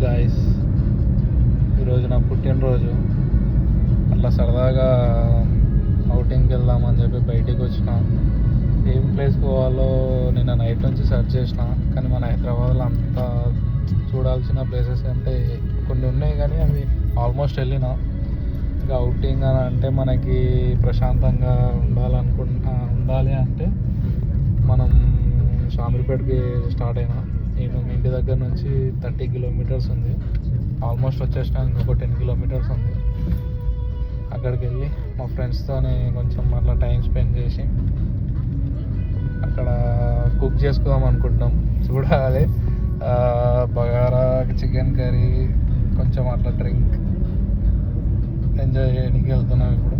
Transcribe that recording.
Guys, ఈరోజు నా పుట్టినరోజు. అట్లా సరదాగా అవుటింగ్కి వెళ్దామని చెప్పి బయటికి వచ్చిన. ఏం ప్లేస్కి పోవాలో నిన్న నైట్ నుంచి సెర్చ్ చేసిన, కానీ మన హైదరాబాద్లో అంతా చూడాల్సిన ప్లేసెస్ అంటే కొన్ని ఉన్నాయి, కానీ అవి ఆల్మోస్ట్ వెళ్ళిన. ఇంకా అవుటింగ్ అని అంటే మనకి ప్రశాంతంగా ఉండాలి అంటే మనం షామీర్పేటకి స్టార్ట్ అయినా. నేను మీ ఇంటి దగ్గర నుంచి 30 కిలోమీటర్స్ ఉంది, ఆల్మోస్ట్ వచ్చేసిన. ఇంకొక 10 కిలోమీటర్స్ ఉంది. అక్కడికి వెళ్ళి మా ఫ్రెండ్స్తో కొంచెం అట్లా టైం స్పెండ్ చేసి అక్కడ కుక్ చేసుకుందాం అనుకుంటున్నాం. చూడాలి, బగారా, చికెన్ కర్రీ, కొంచెం అట్లా డ్రింక్ ఎంజాయ్ చేయడానికి వెళ్తున్నాం ఇప్పుడు.